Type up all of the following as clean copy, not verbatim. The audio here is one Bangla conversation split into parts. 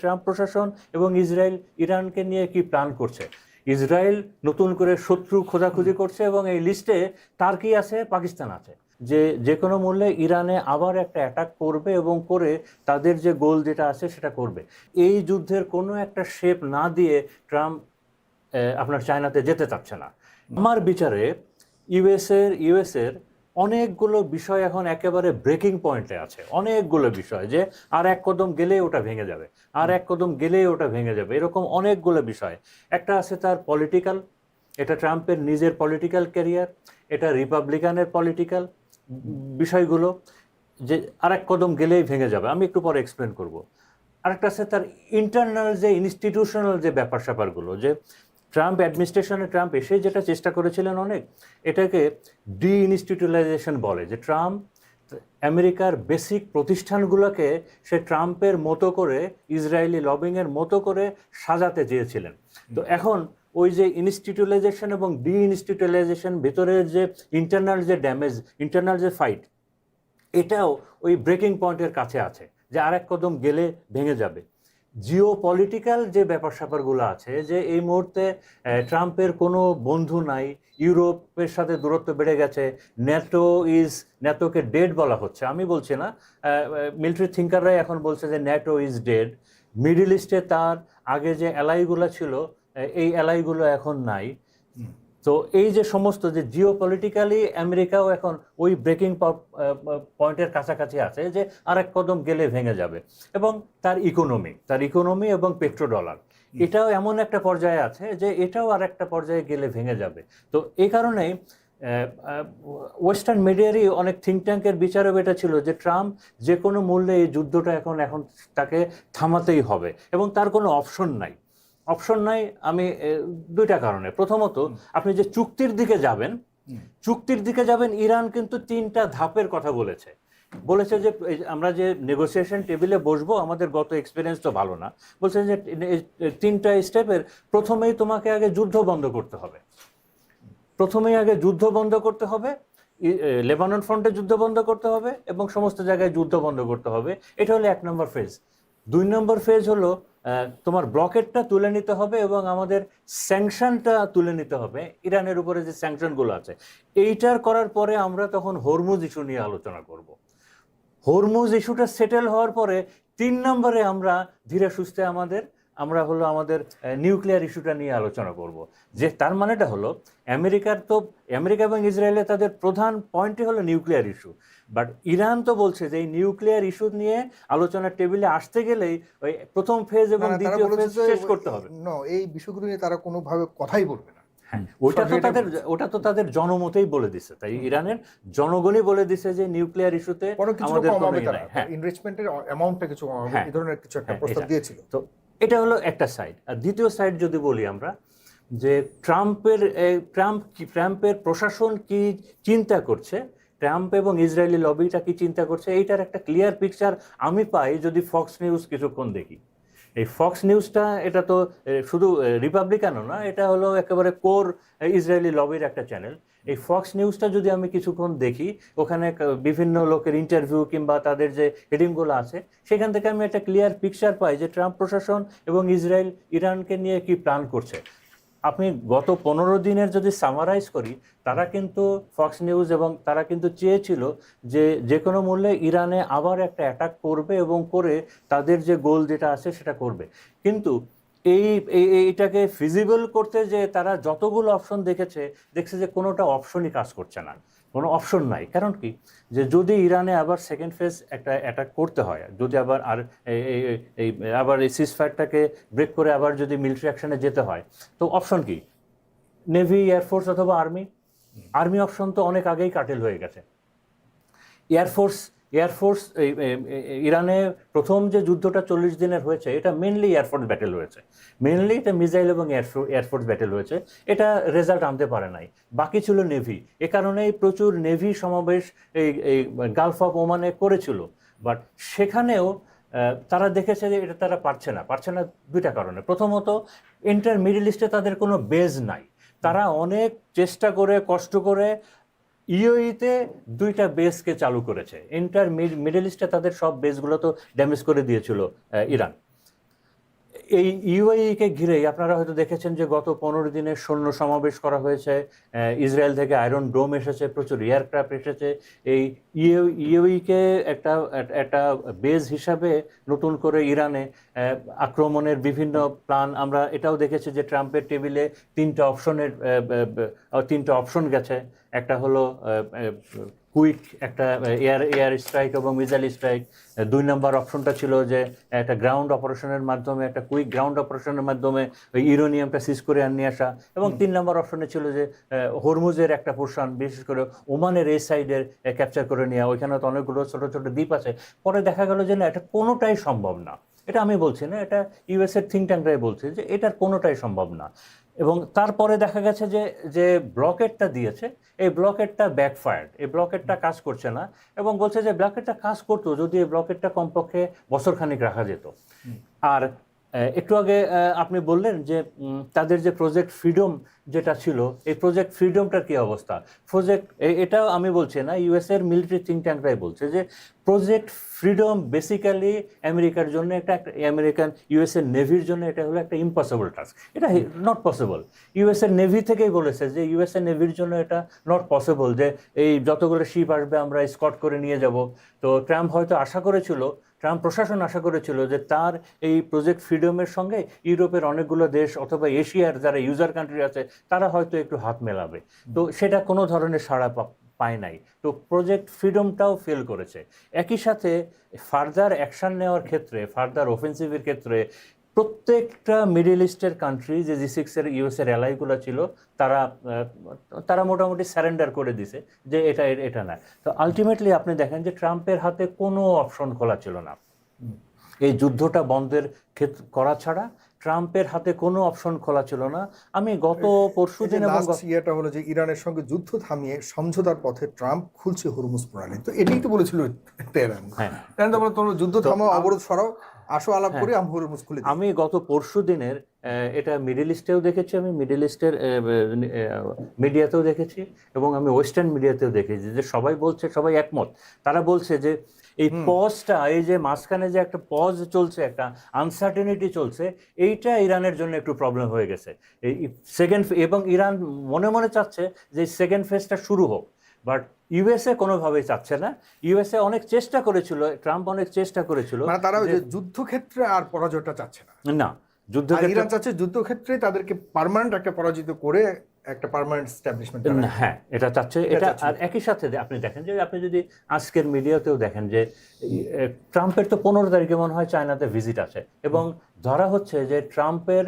ট্রাম্প প্রশাসন এবং ইসরায়েল ইরানকে নিয়ে কি প্ল্যান করছে। ইসরায়েল নতুন করে শত্রু খোঁজাখুঁজি করছে এবং এই লিস্টে টার্কি আছে, পাকিস্তান আছে, যে যে কোনো মূল্যে ইরানে আবার একটা অ্যাটাক করবে এবং করে তাদের যে গোল যেটা আছে সেটা করবে। এই যুদ্ধের কোনো একটা শেপ না দিয়ে ট্রাম্প আপনার চায়নাতে যেতে চাচ্ছে না। আমার বিচারে ইউএসের অনেকগুলো বিষয় এখন একেবারে ব্রেকিং পয়েন্টে আছে, অনেকগুলো বিষয় যে আর এক কদম গেলেই ওটা ভেঙে যাবে, আর এক কদম গেলেই ওটা ভেঙে যাবে, এরকম অনেকগুলো বিষয়। একটা আছে তার পলিটিক্যাল, এটা ট্রাম্পের নিজের পলিটিক্যাল ক্যারিয়ার, এটা রিপাবলিকানের পলিটিক্যাল বিষয়গুলো, যে আর এক কদম গেলেই ভেঙে যাবে। আমি একটু পরে এক্সপ্লেন করব। আরেকটা আছে তার ইন্টারনাল যে ইনস্টিটিউশনাল যে ব্যাপার স্যাপারগুলো, যে ট্রাম্প অ্যাডমিনিস্ট্রেশনে ট্রাম্প এসে যেটা চেষ্টা করেছিলেন অনেক, এটাকে ইনস্টিটিউশনালাইজেশন বলে, যে ট্রাম্প আমেরিকার বেসিক প্রতিষ্ঠানগুলোকে সে ট্রাম্পের মতো করে, ইসরায়েলি লবিংয়ের মতো করে সাজাতে চেয়েছিলেন। তো এখন ওই যে ইনস্টিটিউশনালাইজেশন এবং ইনস্টিটিউশনালাইজেশন ভেতরের যে ইন্টারনাল যে ড্যামেজ, ইন্টারনাল যে ফাইট, এটাও ওই ব্রেকিং পয়েন্টের কাছে আছে, যে আর এক কদম গেলে ভেঙে যাবে। জিও পলিটিক্যাল যে ব্যাপার স্যাপারগুলো আছে, যে এই মুহূর্তে ট্রাম্পের কোনো বন্ধু নাই, ইউরোপের সাথে দূরত্ব বেড়ে গেছে, ন্যাটোকে ডেড বলা হচ্ছে, আমি বলছি না, মিলিটারি থিঙ্কাররাই এখন বলছে যে ন্যাটো ইজ ডেড। মিডল ইস্টে তার আগে যে অ্যালাইগুলো ছিল, এই অ্যালাইগুলো এখন নাই। তো এই যে সমস্ত যে জিও পলিটিক্যালি আমেরিকাও এখন ওই ব্রেকিং পয়েন্টের কাছাকাছি আছে, যে আরেক কদম গেলে ভেঙে যাবে। এবং তার ইকোনমি এবং পেট্রোডলার, এটাও এমন একটা পর্যায়ে আছে যে এটাও আর একটা পর্যায়ে গেলে ভেঙে যাবে। তো এই কারণেই ওয়েস্টার্ন মিডিয়ারই অনেক থিঙ্ক ট্যাঙ্কের বিচারও এটা ছিল যে ট্রাম্প যে কোনো মূল্যে এই যুদ্ধটা এখন তাকে থামাতেই হবে এবং তার কোনো অপশন নাই। আমি দুইটা কারণে। প্রথমত, আপনি যে চুক্তির দিকে যাবেন, ইরান কিন্তু 3টা ধাপের কথা বলেছে যে আমরা যে নেগোসিয়েশন টেবিলে বসবো, আমাদের গত এক্সপিরিয়েন্স তো ভালো না, বলছে যে 3টা স্টেপের প্রথমেই তোমাকে আগে যুদ্ধ বন্ধ করতে হবে, লেবানন ফ্রন্টে যুদ্ধ বন্ধ করতে হবে এবং সমস্ত জায়গায় যুদ্ধ বন্ধ করতে হবে। এটা হলো 1 নম্বর ফেজ। 2 নম্বর ফেজ হলো তোমার ব্লকেটটা তুলে নিতে হবে এবং আমাদের স্যাংশনটা তুলে নিতে হবে, ইরানের উপরে যে স্যাংশনগুলো আছে এইটার করার পরে আমরা তখন হরমুজ ইস্যু নিয়ে আলোচনা করব। হরমুজ ইস্যুটা সেটেল হওয়ার পরে 3 নম্বরে আমরা ধীরে সুস্থে আমাদের নিউক্লিয়ার ইস্যুটা নিয়ে আলোচনা করব। যে তার মানেটা হলো আমেরিকা এবং ইসরায়েলের তাদের প্রধান পয়েন্টই হলো নিউক্লিয়ার ইস্যু। বাট ইরান তো বলছে যে এই নিউক্লিয়ার ইস্যু নিয়ে আলোচনার টেবিলে আসতে গেলেই ওই প্রথম ফেজ এবং দ্বিতীয় ফেজ শেষ করতে হবে। এই বিষয়গুলো নিয়ে তারা কোনোভাবে কথাই বলবে না। ওটা তো তাদের জনমতেই বলে দিছে, তাই ইরানের জনগণই বলে দিছে যে নিউক্লিয়ার ইস্যুতে আমাদের কোনো ইনভেস্টমেন্টের অ্যামাউন্টটা কিছু এই ধরনের কিছু একটা প্রস্তাব দিয়েছিল। তো এটা হলো একটা সাইড। আর দ্বিতীয় সাইড যদি বলি আমরা, যে ট্রাম্পের প্রশাসন কি চিন্তা করছে, ট্রাম্প এবং ইসরায়েলি লবিটা কি চিন্তা করছে, এইটার একটা ক্লিয়ার পিকচার আমি পাই যদি ফক্স নিউজ কিছুক্ষণ দেখি। এই ফক্স নিউজটা এটা তো শুধু রিপাবলিকানও না, এটা হলো একেবারে কোর ইসরায়েলি লবির একটা চ্যানেল। এই ফক্স নিউজটা যদি আমি কিছুক্ষণ দেখি, ওখানে বিভিন্ন লোকের ইন্টারভিউ কিংবা তাদের যে হেডিংগুলো আছে, সেখান থেকে আমি একটা ক্লিয়ার পিকচার পাই যে ট্রাম্প প্রশাসন এবং ইসরায়েল ইরানকে নিয়ে কি প্ল্যান করছে। আপনি গত 15 দিনের যদি সামারাইজ করি, তারা কিন্তু ফক্স নিউজ এবং তারা কিন্তু চেয়েছিল যে যে কোনো মূল্যে ইরানে আবার একটা অ্যাটাক করবে এবং করে তাদের যে গোল যেটা আছে সেটা করবে। কিন্তু এইটাকে ফিজিবল করতে যে তারা যতগুলো অপশন দেখছে যে কোনোটা অপশনই কাজ করছে না, কোনো অপশন নাই। কারণ কি, যে যদি ইরানে আবার সেকেন্ড ফেজ একটা অ্যাটাক করতে হয়, যদি আবার এই সিজফায়ারটাকে ব্রেক করে আবার যদি মিলিটারি অ্যাকশনে যেতে হয়, তো অপশন কি? নেভি, এয়ারফোর্স অথবা আর্মি অপশন তো অনেক আগেই কাটেল হয়ে গেছে। এয়ারফোর্স ইরানে প্রথম যে যুদ্ধটা 40 দিনের হয়েছে, এটা মেনলি এয়ারফোর্স ব্যাটেল হয়েছে, মেনলি এটা মিসাইল এবং এয়ারফোর্স ব্যাটেল হয়েছে। এটা রেজাল্ট আনতে পারে নাই, বাকি ছিল নেভি। এ কারণেই প্রচুর নেভি সমাবেশ এই গালফ অফ ওমানে করেছিল। বাট সেখানেও তারা দেখেছে যে এটা তারা পারছে না 2টা কারণে। প্রথমত, মিডল ইস্টে তাদের কোনো বেজ নাই। তারা অনেক চেষ্টা করে কষ্ট করে ইউএইতে 2টা বেসকে চালু করেছে। মিডল ইস্টে তাদের সব বেসগুলো তো ড্যামেজ করে দিয়েছিল ইরান। এই ইউএইকে ঘিরেই আপনারা হয়তো দেখেছেন যে গত 15 দিনে সৈন্য সমাবেশ করা হয়েছে, ইসরায়েল থেকে আয়রন ডোম এসেছে, প্রচুর এয়ারক্রাফট এসেছে। এই ইউএইকে একটা একটা বেজ হিসাবে নতুন করে ইরানে আক্রমণের বিভিন্ন প্ল্যান, আমরা এটাও দেখেছি যে ট্রাম্পের টেবিলে তিনটা অপশন গেছে। একটা হলো কুইক একটা এয়ার স্ট্রাইক এবং মিসাইল স্ট্রাইক। 2 নম্বর অপশনটা ছিল যে একটা গ্রাউন্ড অপারেশনের মাধ্যমে, একটা কুইক গ্রাউন্ড অপারেশনের মাধ্যমে ওই ইউরেনিয়ামটা সিজ করে নিয়ে আসা। এবং 3 নম্বর অপশনে ছিল যে হরমুজের একটা পোর্শন, বিশেষ করে ওমানের এই সাইডের ক্যাপচার করে নেওয়া। ওইখানে তো অনেকগুলো ছোট ছোট দ্বীপ আছে। পরে দেখা গেল যে না, এটা কোনোটাই সম্ভব না। এটা আমি বলছি না, এটা ইউএসের থিঙ্ক ট্যাঙ্করাই বলছে যে এটার কোনোটাই সম্ভব না। এবং তারপরে দেখা গেছে যে যে ব্লকেটটা দিয়েছে, এই ব্লকেটটা ব্যাকফায়ার্ড, এই ব্লকেটটা কাজ করছে না। এবং বলছে যে ব্লকেটটা কাজ করতো যদি এই ব্লকেটটা কমপক্ষে বছরখানিক রাখা যেত। আর একটু আগে আপনি বললেন যে তাদের যে প্রজেক্ট ফ্রিডম যেটা ছিল, এই প্রজেক্ট ফ্রিডমটার কি অবস্থা। এটাও আমি বলছি না, ইউএসের মিলিটারি থিঙ্ক ট্যাঙ্করাই বলছে যে প্রজেক্ট ফ্রিডম বেসিক্যালি আমেরিকার জন্য ইউএসএর নেভির জন্য এটা হলো একটা ইম্পসিবল টাস্ক। এটা নট পসিবল। ইউএসএর নেভি থেকেই বলেছে যে ইউএসএ নেভির জন্য এটা নট পসিবল, যে এই যতগুলো শিপ আসবে আমরা স্কট করে নিয়ে যাব। তো ট্রাম্প হয়তো ট্রাম্প প্রশাসন আশা করেছিল যে তার এই প্রজেক্ট ফ্রিডমের সঙ্গে ইউরোপের অনেকগুলো দেশ অথবা এশিয়ার যারা ইউজার কান্ট্রি আছে তারা হয়তো একটু হাত মেলাবে। তো সেটা কোনো ধরনের সাড়া পায় নাই। তো প্রজেক্ট ফ্রিডমটাও ফেল করেছে। একই সাথে ফার্দার অ্যাকশন নেওয়ার ক্ষেত্রে, ফার্দার অফেন্সিভের ক্ষেত্রে প্রত্যেকটা মিডল ইস্টের কান্ট্রি যে G6-এর ইউএসের অ্যালাইগুলো ছিল তারা মোটামুটি স্যারেন্ডার করে দিছে যে এটা না। তো আলটিমেটলি আপনি দেখেন যে ট্রাম্পের হাতে কোনো অপশন খোলা ছিল না এই যুদ্ধটা বন্ধের করা ছাড়া। ট্রাম্পের হাতে কোনো অপশন খোলা ছিল না। আমি গত পরশুদিন ইয়েটা হলো যে ইরানের সঙ্গে যুদ্ধ থামিয়ে সমঝোতার পথে ট্রাম্প খুলছে হরমুজ প্রণালী। তো এটাই তো বলেছিল তেহরান। তেহরান তো বলে তোমরা যুদ্ধ থামাও, অবরোধ সরাও, আসো আলাপ করে আমি হরমুজ খুলে দিই। আমি গত পরশুদিনের এটা মিডল ইস্টেও দেখেছি, আমি মিডল ইস্টের মিডিয়াতেও দেখেছি এবং আমি ওয়েস্টার্ন মিডিয়াতেও দেখেছি যে সবাই বলছে, সবাই একমত। তারা বলছে যে এই পজটা, এই যে মাঝখানে যে একটা পজ চলছে, একটা আনসার্টেনিটি চলছে, এইটা ইরানের জন্য একটু প্রবলেম হয়ে গেছে। এই সেকেন্ড, এবং ইরান মনে মনে চাচ্ছে যে সেকেন্ড ফেজটা শুরু হোক। বাট ইউএসএ কোনোভাবেই চাচ্ছে না। ইউএসএ অনেক চেষ্টা করেছিল, ট্রাম্প অনেক চেষ্টা করেছিল, মানে তারা ওই যে যুদ্ধক্ষেত্রে আর পরাজয়টা চাচ্ছে না। না, ইরান চাচ্ছে যুদ্ধক্ষেত্রে তাদেরকে পার্মানেন্ট একটা পরাজিত করে একটা পার্মানেন্ট এস্টাবলিশমেন্ট। হ্যাঁ, এটা চাচ্ছে এটা। আর একই সাথে আপনি দেখেন যে আপনি যদি আজকের মিডিয়াতেও দেখেন যে ট্রাম্পের তো 15 তারিখে মনে হয় চায়নাতে ভিজিট আছে এবং ধরা হচ্ছে যে ট্রাম্পের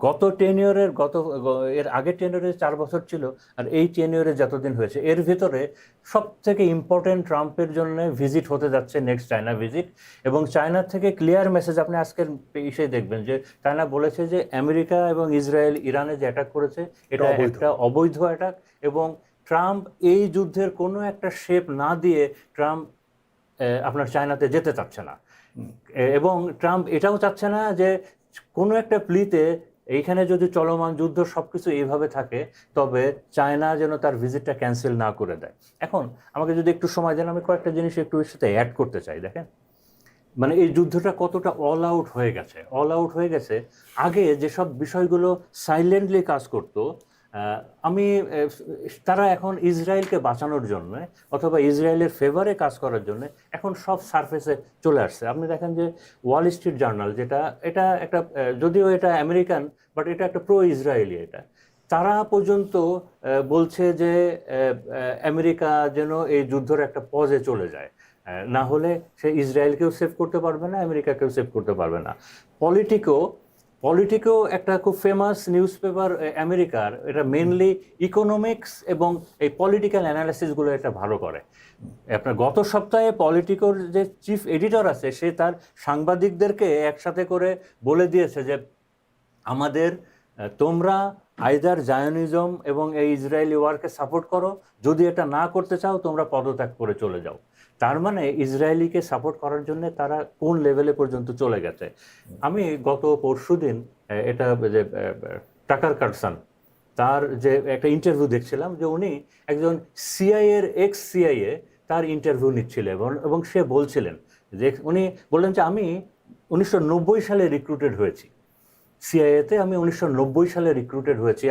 গত এর আগের টেনিয়রের 4 বছর ছিল আর এই টেনিয়রে যতদিন হয়েছে এর ভিতরে সব থেকে ইম্পর্টেন্ট ট্রাম্পের জন্য ভিজিট হতে যাচ্ছে নেক্সট চায়না ভিজিট। এবং চায়নার থেকে ক্লিয়ার মেসেজ আপনি আজকের ইসে দেখবেন যে চায়না বলেছে যে আমেরিকা এবং ইসরায়েল ইরানে যে অ্যাটাক করেছে এটা একটা অবৈধ অ্যাটাক এবং ট্রাম্প এই যুদ্ধের কোনো একটা শেপ না দিয়ে ট্রাম্প আপনার চায়নাতে যেতে চাচ্ছে না। এবং ট্রাম্প এটাও চাচ্ছে না যে কোনো একটা প্লিতে এইখানে যদি চলমান যুদ্ধ সবকিছু এইভাবে থাকে তবে চায়না যেন তার ভিজিটটা ক্যান্সেল না করে দেয়। এখন আমাকে যদি একটু সময় দেন, আমি কয়েকটা জিনিস একটু এর সাথে অ্যাড করতে চাই। দেখেন, মানে এই যুদ্ধটা কতটা অল আউট হয়ে গেছে। আগে যেসব বিষয়গুলো সাইলেন্টলি কাজ করতো, তারা এখন ইসরায়েলকে বাঁচানোর জন্য অথবা ইসরায়েলের ফেভারে কাজ করার জন্য এখন সব সারফেসে চলে আসছে। আপনি দেখেন যে ওয়াল স্ট্রিট জার্নাল, এটা একটা, যদিও এটা আমেরিকান বাট এটা একটা প্রো ইসরায়েলি, তারা পর্যন্ত বলছে যে আমেরিকা যেন এই যুদ্ধের একটা পজে চলে যায়, না হলে সে ইসরায়েলকেও সেভ করতে পারবে না, আমেরিকাকেও সেভ করতে পারবে না। পলিটিকো একটা খুব ফেমাস নিউজ পেপার আমেরিকার, এটা মেনলি ইকোনমিক্স এবং এই পলিটিক্যাল অ্যানালিসিসগুলো এটা ভালো করে। আপনার গত সপ্তাহে পলিটিকোর যে চিফ এডিটর আছে সে তার সাংবাদিকদেরকে একসাথে করে বলে দিয়েছে যে তোমরা আইদার জায়নিজম এবং এই ইসরায়েলি ওয়ারকে সাপোর্ট করো, যদি এটা না করতে চাও তোমরা পদত্যাগ করে চলে যাও। তার মানে ইসরায়েলিকে সাপোর্ট করার জন্য তারা কোন লেভেলে পর্যন্ত চলে গেছে। আমি গত পরশুদিন এটা যে টাকার কারসন তার যে একটা ইন্টারভিউ দেখছিলাম, যে উনি একজন সিআইএর ex-CIA তার ইন্টারভিউ নিচ্ছিলেন এবং সে বলছিলেন যে উনি বললেন যে আমি 1990 সালে রিক্রুটেড হয়েছি সিআইএতে আমি 1990 সালে রিক্রুটেড হয়েছি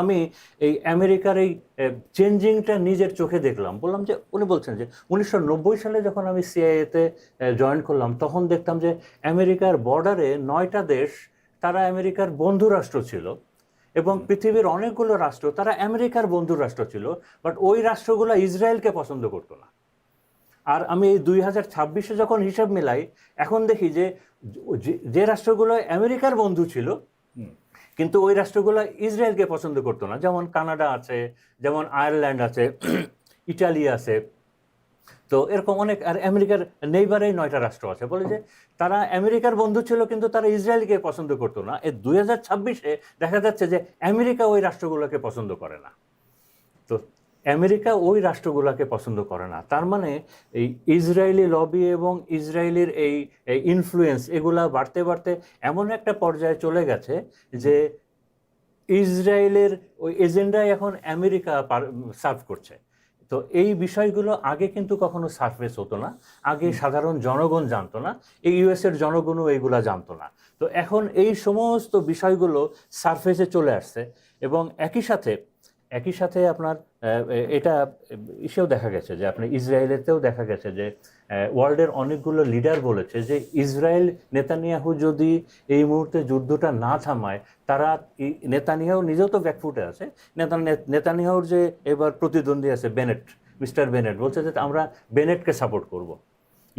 আমি এই আমেরিকার এই চেঞ্জিংটা নিজের চোখে দেখলাম। বললাম যে উনি বলছেন যে 1990 সালে যখন আমি সিআইএতে জয়েন করলাম তখন দেখতাম যে আমেরিকার বর্ডারে 9টা দেশ তারা আমেরিকার বন্ধু রাষ্ট্র ছিল এবং পৃথিবীর অনেকগুলো রাষ্ট্র তারা আমেরিকার বন্ধু রাষ্ট্র ছিল, বাট ওই রাষ্ট্রগুলো ইসরায়েলকে পছন্দ করতো না। আর আমি এই 2026-এ যখন হিসাব মিলাই এখন দেখি যে যে রাষ্ট্রগুলো আমেরিকার বন্ধু ছিল কিন্তু ওই রাষ্ট্রগুলো ইসরায়েলকে পছন্দ করতো না, যেমন কানাডা আছে, যেমন আয়ারল্যান্ড আছে, ইটালি আছে। তো এরকম অনেক, আর আমেরিকার নেইবারেই 9টা রাষ্ট্র আছে। বলে যে তারা আমেরিকার বন্ধু ছিল কিন্তু তারা ইসরায়েলকে পছন্দ করতো না। এই 2026-এ দেখা যাচ্ছে যে আমেরিকা ওই রাষ্ট্রগুলোকে পছন্দ করে না। তো আমেরিকা ওই রাষ্ট্রগুলোকে পছন্দ করে না, তার মানে এই ইসরায়েলি লবি এবং ইসরায়েলের এই ইনফ্লুয়েন্স এগুলা বাড়তে বাড়তে এমন একটা পর্যায়ে চলে গেছে যে ইসরায়েলের ওই এজেন্ডায় এখন আমেরিকা সার্ভ করছে। তো এই বিষয়গুলো আগে কিন্তু কখনো সারফেস হতো না, আগে সাধারণ জনগণ জানতো না, এই ইউএসের জনগণও এইগুলা জানতো না। তো এখন এই সমস্ত বিষয়গুলো সারফেসে চলে আসছে এবং একই সাথে আপনার এটা ইসেও দেখা গেছে যে আপনার ইসরায়েলেতেও দেখা গেছে যে ওয়ার্ল্ডের অনেকগুলো লিডার বলেছে যে ইসরায়েল নেতানিয়াহু যদি এই মুহূর্তে যুদ্ধটা না থামায়, তারা নেতানিয়াহু নিজেও তো ব্যাকফুটে আছে, নেতানিয়াহুর যে এবার প্রতিদ্বন্দ্বী আছে মিস্টার বেনেট বলছে যে আমরা বেনেটকে সাপোর্ট করব।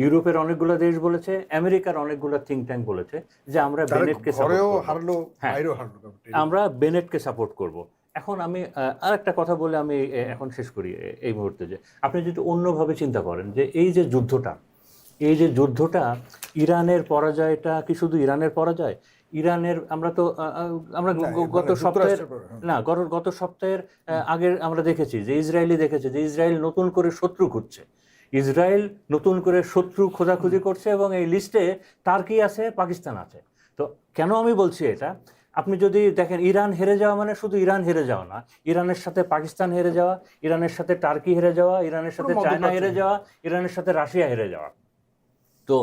ইউরোপের অনেকগুলো দেশ বলেছে, আমেরিকার অনেকগুলো থিঙ্ক ট্যাঙ্ক বলেছে যে আমরা বেনেটকে বেনেটকে সাপোর্ট করব। এখন আমি আর একটা কথা বলে আমি এখন শেষ করি এই মুহূর্তে, যে আপনি যদি অন্যভাবে চিন্তা করেন যে এই যে যুদ্ধটা ইরানের পরাজয়টা কি শুধু ইরানের পরাজয়? ইরানের আমরা গত সপ্তাহের আগে আমরা দেখেছি যে ইসরায়েল নতুন করে শত্রু খুঁজছে, ইসরায়েল নতুন করে শত্রু খোঁজাখুঁজি করছে এবং এই লিস্টে টার্কি আছে, পাকিস্তান আছে। তো কেন আমি বলছি এটা, আপনি যদি দেখেন ইরান হেরে যাওয়া মানে শুধু ইরান হেরে যাওয়া না, ইরানের সাথে পাকিস্তান হেরে যাওয়া, ইরানের সাথে টার্কি হেরে যাওয়া, ইরানের সাথে চায়না হেরে যাওয়া, ইরানের সাথে রাশিয়া হেরে যাওয়া। তো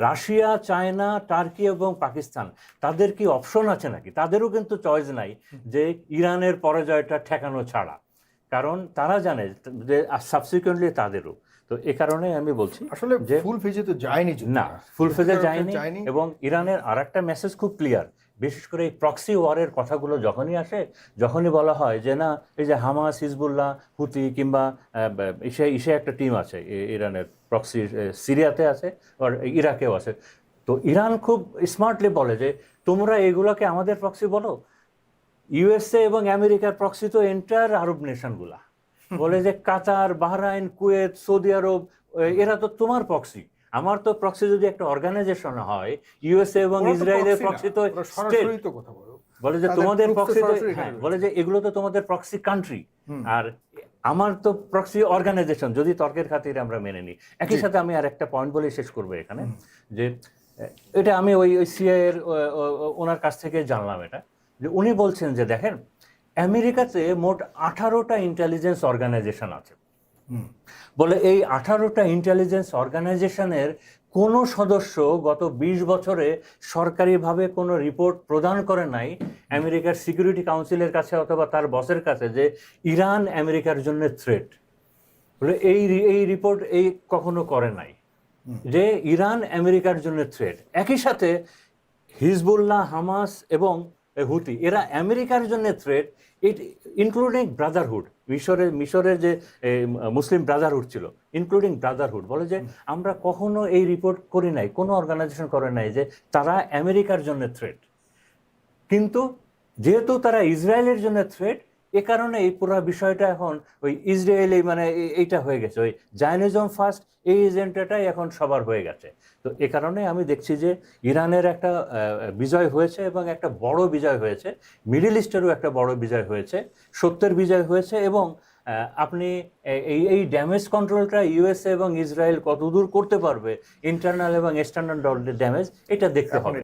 রাশিয়া, চায়না, টার্কি এবং পাকিস্তান তাদের কি অপশন আছে নাকি? তাদেরও কিন্তু চয়েস নাই যে ইরানের পরাজয়টা ঠেকানো ছাড়া, কারণ তারা জানে যে সাবসিকুয়েন্টলি তাদেরও। তো এ কারণে আমি বলছি আসলে যে ফুল ফেজে তো যায়নি, না ফুল ফেজে যায়নি। এবং ইরানের আরেকটা মেসেজ খুব ক্লিয়ার, বিশেষ করে এই প্রক্সি ওয়ারের কথাগুলো যখনই বলা হয় যে না এই যে হামাস, হিজবুল্লাহ, হুতি কিংবা ইসে একটা টিম আছে ইরানের প্রক্সি, সিরিয়াতে আছে আর ইরাকেও আছে। তো ইরান খুব স্মার্টলি বলে যে তোমরা এগুলোকে আমাদের প্রক্সি বলো, ইউএসএ এবং আমেরিকার প্রক্সি তো এন্টায়ার আরব নেশনগুলা, বলে যে কাতার, বাহরাইন, কুয়েত, সৌদি আরব এরা তো তোমার প্রক্সি। আমার তো প্রক্সি যদি একটা অর্গানাইজেশন হয়, ইউএসএ এবং ইসরায়েলের প্রক্সি তো স্টেট, বলে যে তোমাদের প্রক্সি, হ্যাঁ বলে যে এগুলো তো তোমাদের প্রক্সি কান্ট্রি, আর আমার তো প্রক্সি অর্গানাইজেশন, যদি তর্কের খাতিরে আমরা মেনে নিই। একই সাথে আমি আর একটা পয়েন্ট বলে শেষ করবো এখানে, যে এটা আমি ওই সিআইএ এর ওনার কাছ থেকে জানলাম এটা, যে উনি বলছেন যে দেখেন আমেরিকাতে মোট 18টা ইন্টেলিজেন্স অর্গানাইজেশন আছে। বলে এই 18টা ইন্টেলিজেন্স অর্গানাইজেশনের কোনো সদস্য গত 20 বছরে সরকারিভাবে কোনো রিপোর্ট প্রদান করে নাই আমেরিকার সিকিউরিটি কাউন্সিলের কাছে অথবা তার বসের কাছে যে ইরান আমেরিকার জন্য থ্রেট। বলে এই রিপোর্ট কখনো করে নাই যে ইরান আমেরিকার জন্য থ্রেট। একই সাথে হিজবুল্লাহ, হামাস এবং হুতি এরা আমেরিকার জন্য থ্রেট, ইনক্লুডিং ব্রাদারহুড, মিশরের যে মুসলিম ব্রাদারহুড ছিল, ইনক্লুডিং ব্রাদারহুড, বলে যে আমরা কখনো এই রিপোর্ট করি নাই, কোনো অর্গানাইজেশন করে নাই যে তারা আমেরিকার জন্য থ্রেট। কিন্তু যেহেতু তারা ইসরায়েলের জন্য থ্রেট, এ কারণে এই পুরো বিষয়টা এখন ওই ইসরায়েলি মানে এইটা হয়ে গেছে, ওই জায়নিজম ফার্স্ট এই এজেন্ডাটাই এখন সবার হয়ে গেছে। তো এ কারণে আমি দেখছি যে ইরানের একটা বিজয় হয়েছে এবং একটা বড় বিজয় হয়েছে, মিডল ইস্টেরও একটা বড় বিজয় হয়েছে, সত্যের বিজয় হয়েছে। এবং আপনি এই ড্যামেজ কন্ট্রোলটা ইউএসএ এবং ইসরায়েল কতদূর করতে পারবে, ইন্টারনাল এবং এক্সটার্নাল ড্যামেজ, এটা দেখতে হবে।